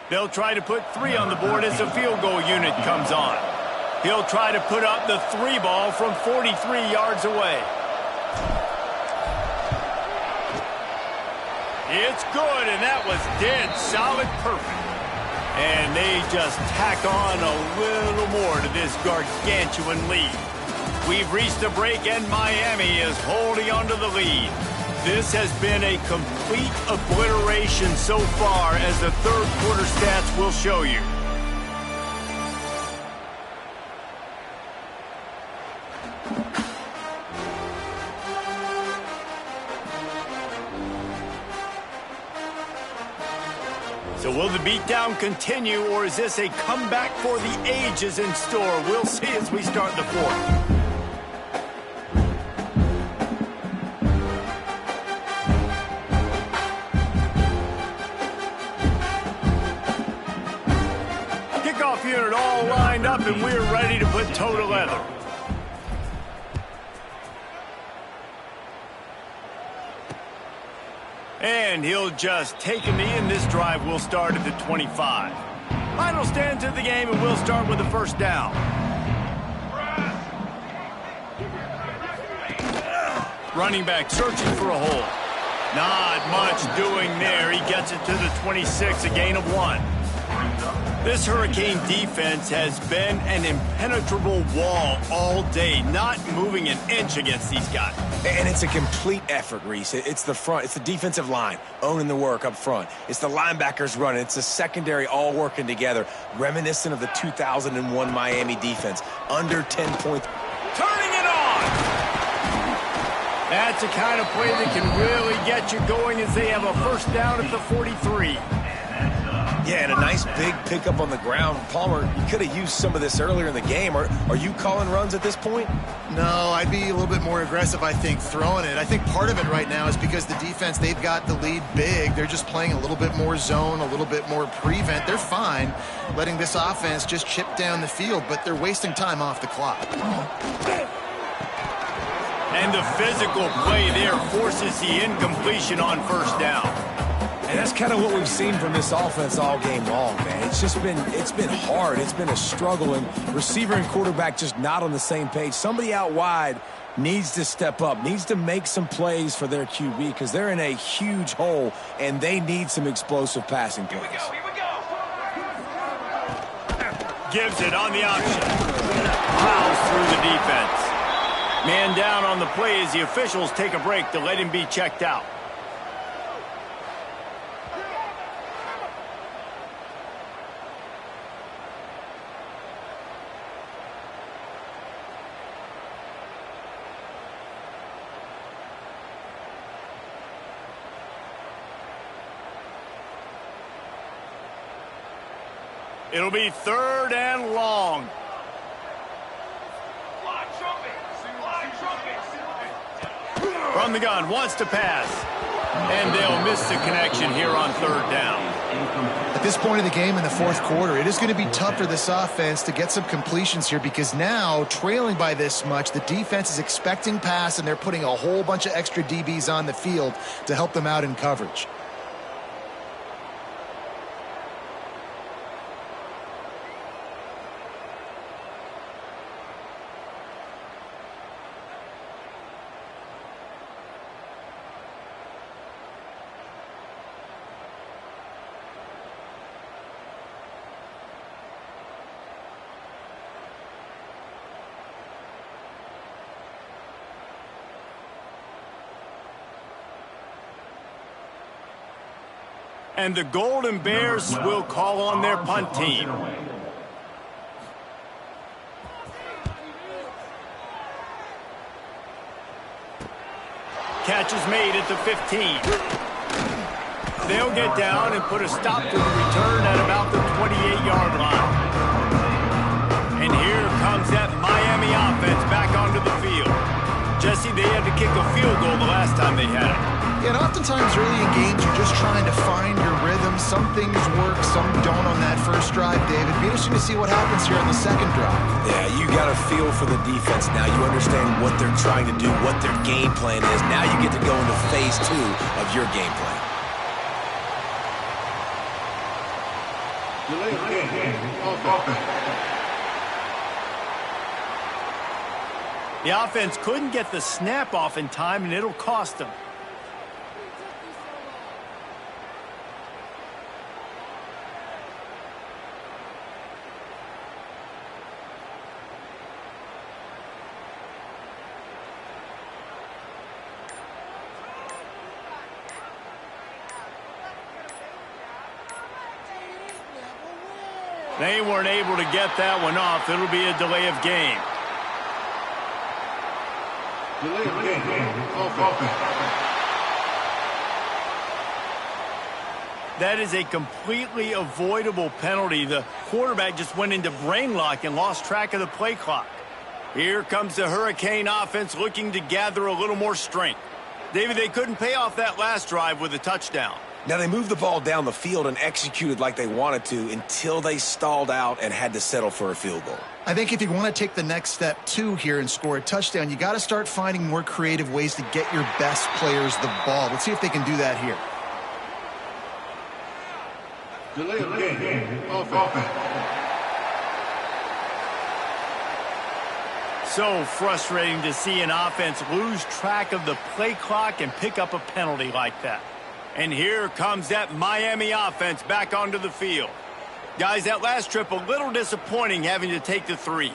They'll try to put 3 on the board as the field goal unit comes on. He'll try to put up the 3 ball from 43 yards away. It's good, and that was dead solid perfect. And they just tack on a little more to this gargantuan lead. We've reached a break, and Miami is holding onto the lead. This has been a complete obliteration so far, as the third quarter stats will show you. So will the beatdown continue, or is this a comeback for the ages in store? We'll see as we start the fourth. Kickoff unit all lined up, and we're ready to put toe to leather. And he'll just take a knee, and this drive will start at the 25. Final stands of the game, and we'll start with the first down. Running back searching for a hole. Not much doing there. He gets it to the 26, a gain of 1. This Hurricane defense has been an impenetrable wall all day, not moving an inch against these guys. And it's a complete effort, Reese. It's the front. It's the defensive line owning the work up front. It's the linebackers running. It's the secondary all working together, reminiscent of the 2001 Miami defense. Under 10 points. Turning it on! That's the kind of play that can really get you going, as they have a first down at the 43. Yeah, and a nice big pickup on the ground. Palmer, you could have used some of this earlier in the game. Are you calling runs at this point? No, I'd be a little bit more aggressive, I think, throwing it. I think part of it right now is because the defense, they've got the lead big. They're just playing a little bit more zone, a little bit more prevent. They're fine letting this offense just chip down the field, but they're wasting time off the clock. And the physical play there forces the incompletion on first down. And that's kind of what we've seen from this offense all game long, man. It's been hard. It's been a struggle, and receiver and quarterback just not on the same page. Somebody out wide needs to step up, needs to make some plays for their QB, because they're in a huge hole, and they need some explosive passing plays. Here we go. Gives it on the option. Plows through the defense. Man down on the play as the officials take a break to let him be checked out. It'll be third and long. From the gun, wants to pass. And they'll miss the connection here on third down. At this point of the game in the fourth quarter, it is going to be tough for this offense to get some completions here, because now, trailing by this much, the defense is expecting pass, and they're putting a whole bunch of extra DBs on the field to help them out in coverage. And the Golden Bears will call on their punt team. Catch is made at the 15. They'll get down and put a stop to the return at about the 28-yard line. And here comes that Miami offense back onto the field. Jesse, they had to kick a field goal the last time they had it. Yeah, and oftentimes early in games, you're just trying to find your rhythm. Some things work, some don't on that first drive, David. Be interesting to see what happens here on the second drive. Yeah, you got a feel for the defense now. You understand what they're trying to do, what their game plan is. Now you get to go into phase 2 of your game plan. Delay game. Offense. The offense couldn't get the snap off in time, and it'll cost them. They weren't able to get that one off. It'll be a delay of game. Delay of game. Offense. That is a completely avoidable penalty. The quarterback just went into brain lock and lost track of the play clock. Here comes the Hurricane offense looking to gather a little more strength. David, they couldn't pay off that last drive with a touchdown. Now, they moved the ball down the field and executed like they wanted to until they stalled out and had to settle for a field goal. I think if you want to take the next step, too, here and score a touchdown, you got to start finding more creative ways to get your best players the ball. Let's see if they can do that here. Delay of game. Offense. So frustrating to see an offense lose track of the play clock and pick up a penalty like that. And here comes that Miami offense back onto the field. Guys, that last trip a little disappointing having to take the 3.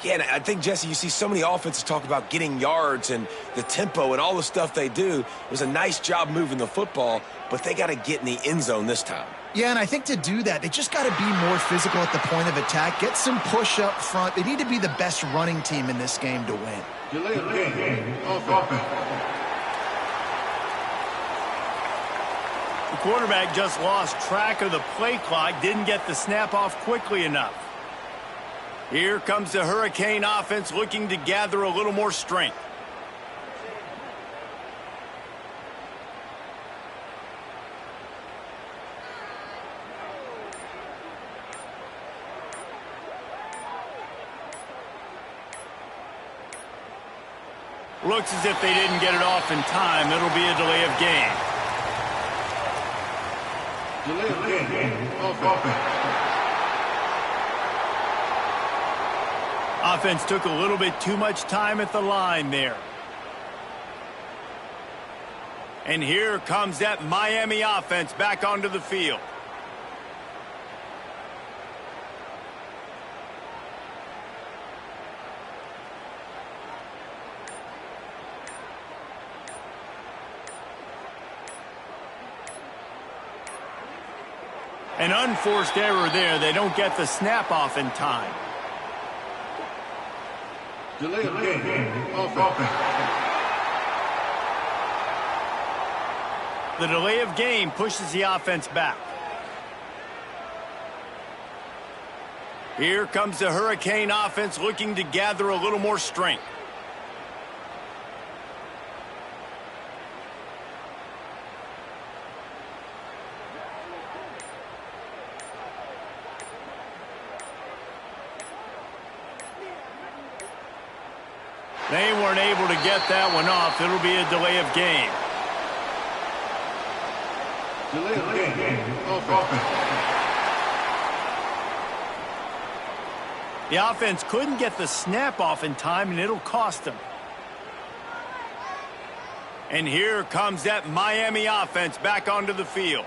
Yeah, and I think, Jesse, you see so many offenses talk about getting yards and the tempo and all the stuff they do. It was a nice job moving the football, but they got to get in the end zone this time. Yeah, and I think to do that, they just got to be more physical at the point of attack, get some push up front. They need to be the best running team in this game to win. Delay of game. Offense. The quarterback just lost track of the play clock, didn't get the snap off quickly enough. Here comes the Hurricane offense looking to gather a little more strength. Looks as if they didn't get it off in time. It'll be a delay of game. Delay of game. Offense. Offense took a little bit too much time at the line there. And here comes that Miami offense back onto the field. An unforced error there. They don't get the snap off in time. Delay of game. Offense. The delay of game pushes the offense back. Here comes the Hurricane offense looking to gather a little more strength. They weren't able to get that one off. It'll be a delay of game. Delay of game. Offense. The offense couldn't get the snap off in time, and it'll cost them. And here comes that Miami offense back onto the field.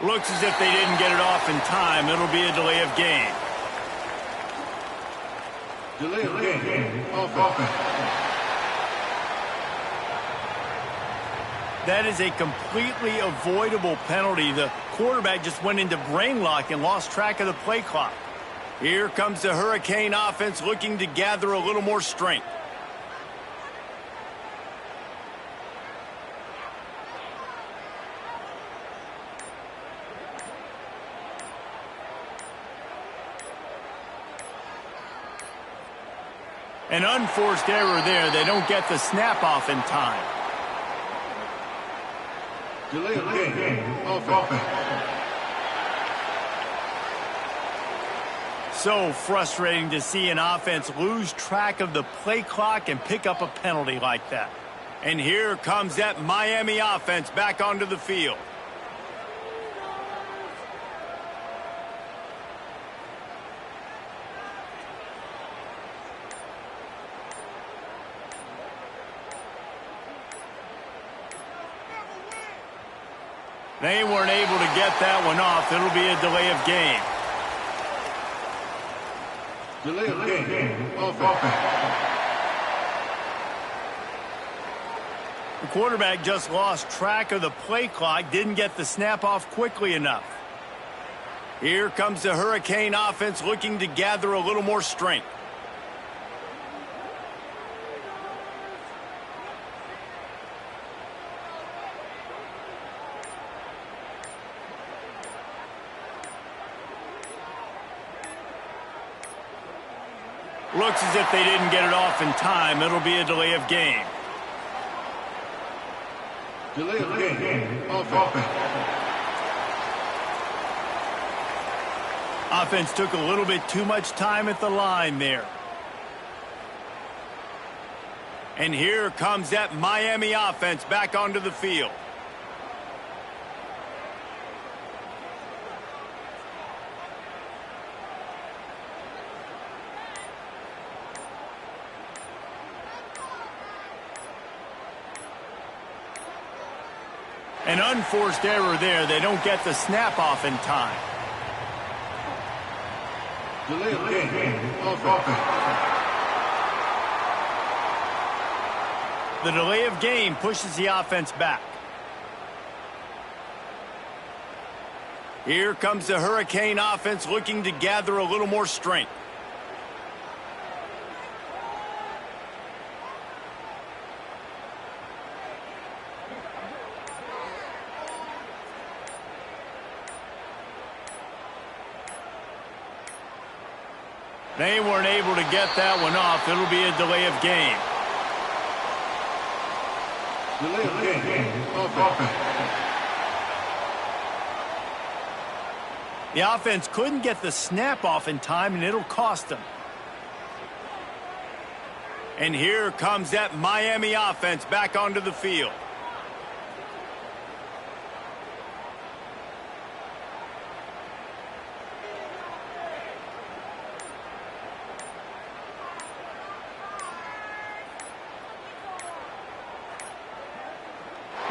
Looks as if they didn't get it off in time. It'll be a delay of game. Delay of game. Offense. That is a completely avoidable penalty. The quarterback just went into brain lock and lost track of the play clock. Here comes the Hurricane offense looking to gather a little more strength. An unforced error there. They don't get the snap off in time. Delay of game. Offense. So frustrating to see an offense lose track of the play clock and pick up a penalty like that. And here comes that Miami offense back onto the field. They weren't able to get that one off. It'll be a delay of game. Delay of game. Offense. The quarterback just lost track of the play clock, didn't get the snap off quickly enough. Here comes the Hurricane offense looking to gather a little more strength. Looks as if they didn't get it off in time. It'll be a delay of game. Delay of game. Offense. Offense took a little bit too much time at the line there. And here comes that Miami offense back onto the field. An unforced error there. They don't get the snap off in time. Delay of game. Offense. The delay of game pushes the offense back. Here comes the Hurricane offense looking to gather a little more strength. They weren't able to get that one off. It'll be a delay of game. Delay of game. Offense. The offense couldn't get the snap off in time, and it'll cost them. And here comes that Miami offense back onto the field.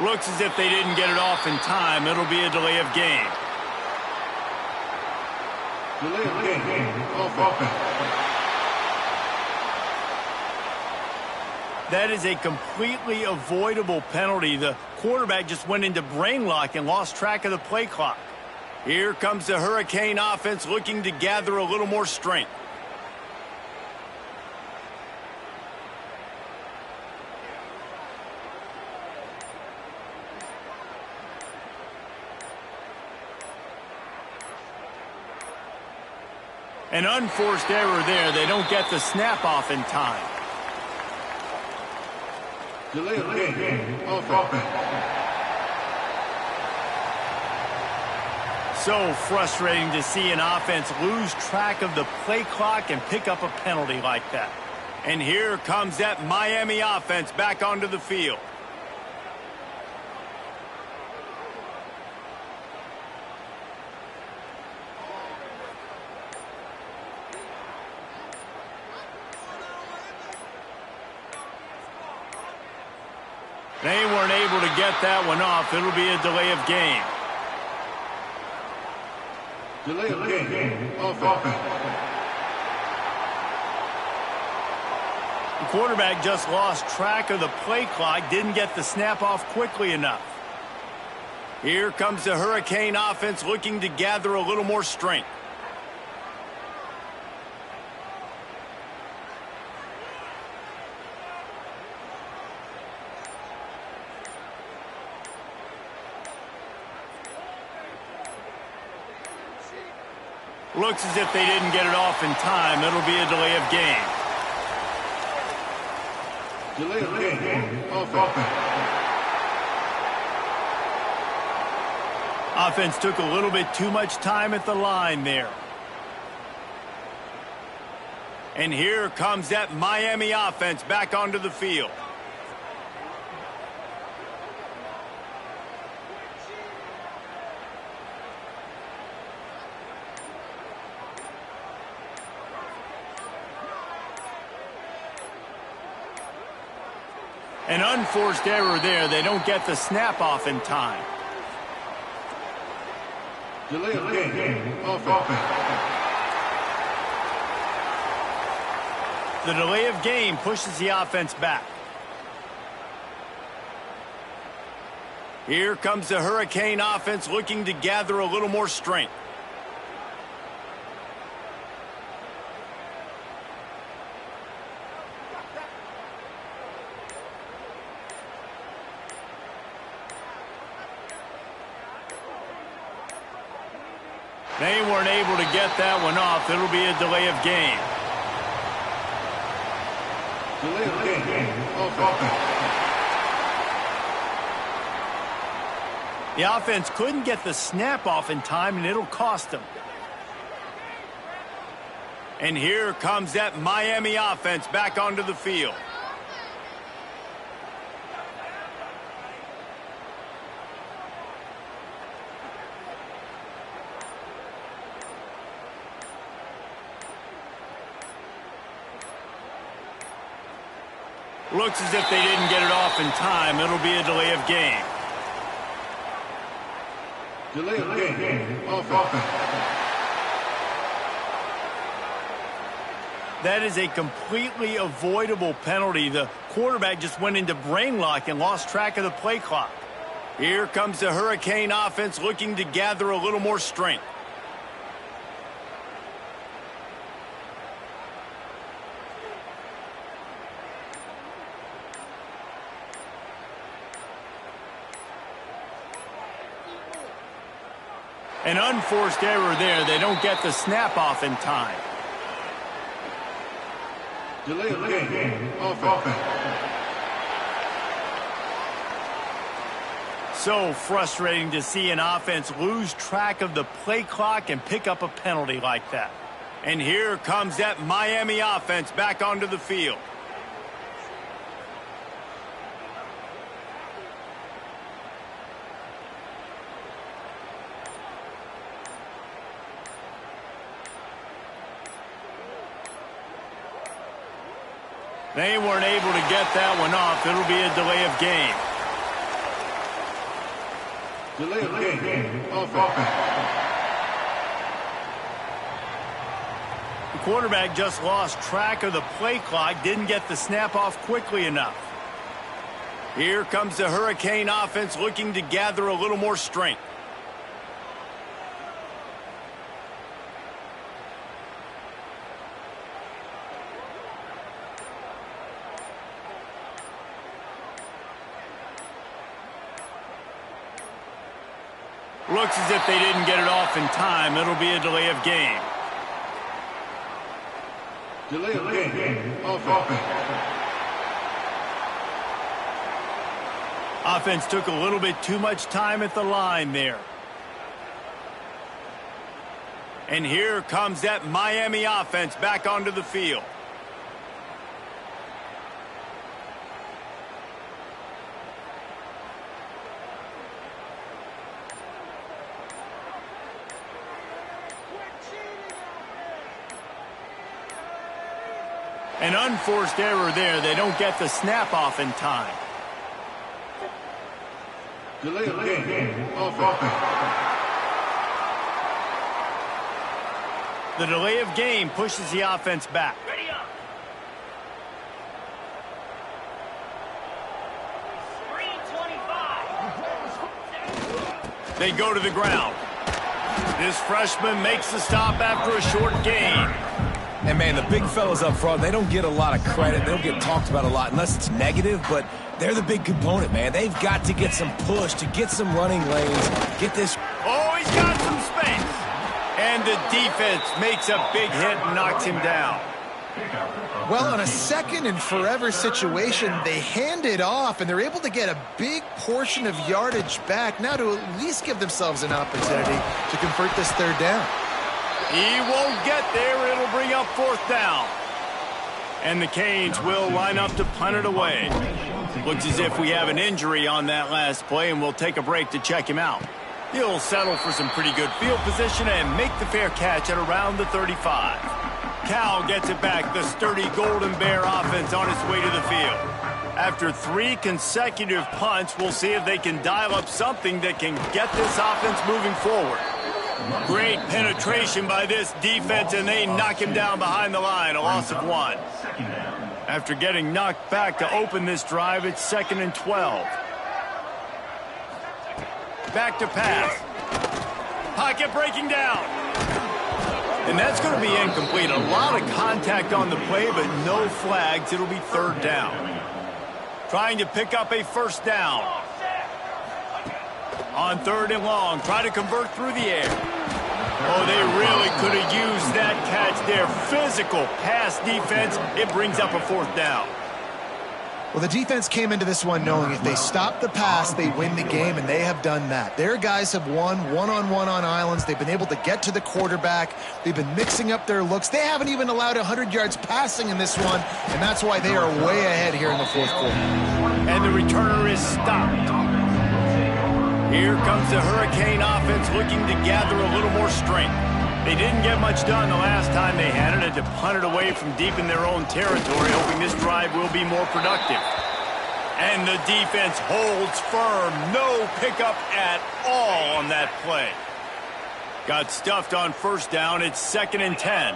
Looks as if they didn't get it off in time. It'll be a delay of game. Delay of game. Offense. That is a completely avoidable penalty. The quarterback just went into brain lock and lost track of the play clock. Here comes the Hurricane offense looking to gather a little more strength. An unforced error there. They don't get the snap off in time. Delay of game. Offense. So frustrating to see an offense lose track of the play clock and pick up a penalty like that. And here comes that Miami offense back onto the field. They weren't able to get that one off. It'll be a delay of game. Delay of game. Offense. The quarterback just lost track of the play clock, didn't get the snap off quickly enough. Here comes the Hurricane offense looking to gather a little more strength. Looks as if they didn't get it off in time. It'll be a delay of game. Delay of game. Offense. Offense took a little bit too much time at the line there. And here comes that Miami offense back onto the field. An unforced error there. They don't get the snap off in time. Delay of game. Offense. The delay of game pushes the offense back. Here comes the Hurricane offense looking to gather a little more strength. They weren't able to get that one off. It'll be a delay of game. Delay of game. Offense. The offense couldn't get the snap off in time, and it'll cost them. And here comes that Miami offense back onto the field. Looks as if they didn't get it off in time. It'll be a delay of game. Delay of game. Offense. That is a completely avoidable penalty. The quarterback just went into brain lock and lost track of the play clock. Here comes the Hurricane offense looking to gather a little more strength. An unforced error there. They don't get the snap off in time. Delay of game. Offense. So frustrating to see an offense lose track of the play clock and pick up a penalty like that. And here comes that Miami offense back onto the field. They weren't able to get that one off. It'll be a delay of game. Delay of game. Offense. The quarterback just lost track of the play clock, didn't get the snap off quickly enough. Here comes the Hurricane offense looking to gather a little more strength. Looks as if they didn't get it off in time. It'll be a delay of game. Delay of game. Offense. Offense took a little bit too much time at the line there. And here comes that Miami offense back onto the field. An unforced error there. They don't get the snap off in time. Delay of game. Offense. The delay of game pushes the offense back. Ready up. Green 25. They go to the ground. This freshman makes the stop after a short gain. And, man, the big fellas up front, they don't get a lot of credit. They don't get talked about a lot unless it's negative, but they're the big component, man. They've got to get some push, to get some running lanes, get this. Oh, he's got some space. And the defense makes a big hit and knocks him down. Well, on a second and forever situation, they hand it off, and they're able to get a big portion of yardage back now to at least give themselves an opportunity to convert this third down. He won't get there. It'll bring up fourth down. And the Canes will line up to punt it away. Looks as if we have an injury on that last play, and we'll take a break to check him out. He'll settle for some pretty good field position and make the fair catch at around the 35. Cal gets it back. The sturdy Golden Bear offense on its way to the field. After 3 consecutive punts, we'll see if they can dial up something that can get this offense moving forward. Great penetration by this defense, and they knock him down behind the line, a loss of 1. After getting knocked back to open this drive, it's 2nd and 12. Back to pass. Pocket breaking down. And that's going to be incomplete. A lot of contact on the play, but no flags. It'll be 3rd down. Trying to pick up a 1st down. On 3rd and long, try to convert through the air. Oh, they really could have used that catch there. Physical pass defense. It brings up a 4th down. Well, the defense came into this one knowing if they stop the pass, they win the game, and they have done that. Their guys have won one-on-one on islands. They've been able to get to the quarterback. They've been mixing up their looks. They haven't even allowed 100 yards passing in this one, and that's why they are way ahead here in the 4th quarter. And the returner is stopped. Here comes the Hurricane offense looking to gather a little more strength. They didn't get much done the last time they had it, and to punt it away from deep in their own territory, hoping this drive will be more productive. And the defense holds firm. No pickup at all on that play. Got stuffed on 1st down. It's 2nd and 10.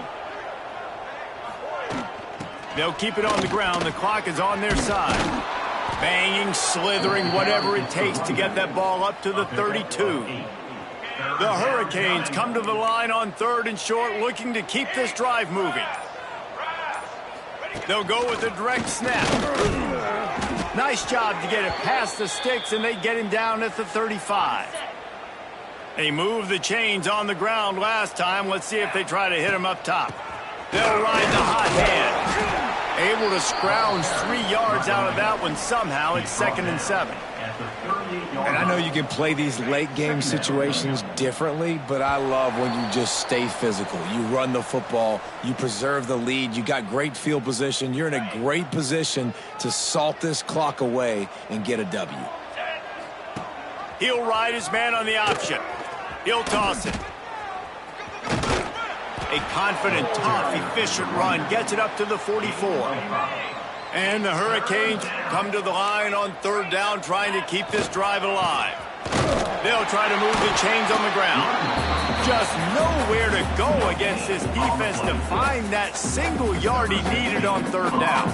They'll keep it on the ground. The clock is on their side. Banging, slithering, whatever it takes to get that ball up to the 32. The Hurricanes come to the line on 3rd and short, looking to keep this drive moving. They'll go with a direct snap. Nice job to get it past the sticks, and they get him down at the 35. They moved the chains on the ground last time. Let's see if they try to hit him up top. They'll ride the hot hand. Able to scrounge 3 yards out of that one somehow. It's 2nd and 7. And I know you can play these late game situations differently, but I love when you just stay physical. You run the football, you preserve the lead, you got great field position, you're in a great position to salt this clock away and get a W. He'll ride his man on the option. He'll toss it. A confident, tough, efficient run gets it up to the 44. And the Hurricanes come to the line on 3rd down, trying to keep this drive alive. They'll try to move the chains on the ground. Just nowhere to go against this defense to find that single yard he needed on 3rd down.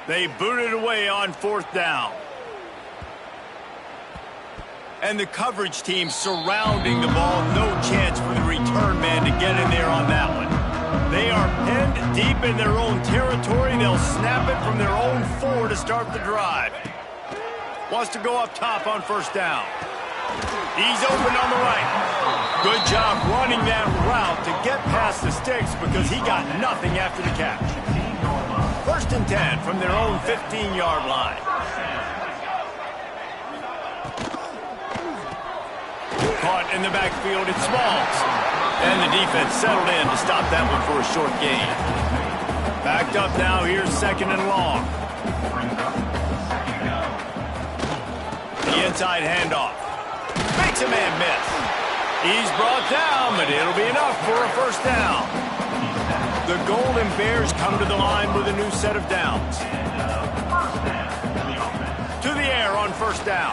They boot it away on 4th down. And the coverage team surrounding the ball. No chance for the return man to get in there on that one. They are pinned deep in their own territory. They'll snap it from their own 4 to start the drive. Wants to go up top on 1st down. He's open on the right. Good job running that route to get past the sticks because he got nothing after the catch. 1st and 10 from their own 15-yard line. Caught in the backfield, it's Smalls. And the defense settled in to stop that one for a short gain. Backed up now, here's 2nd and long. The inside handoff. Makes a man miss. He's brought down, but it'll be enough for a 1st down. The Golden Bears come to the line with a new set of downs. To the air on 1st down.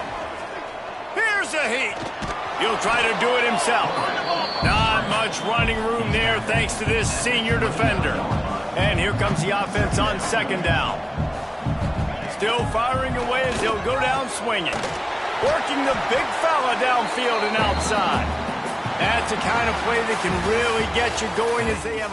Here's a heat. He'll try to do it himself. Not much running room there thanks to this senior defender. And here comes the offense on 2nd down. Still firing away as he'll go down swinging. Working the big fella downfield and outside. That's the kind of play that can really get you going as they have a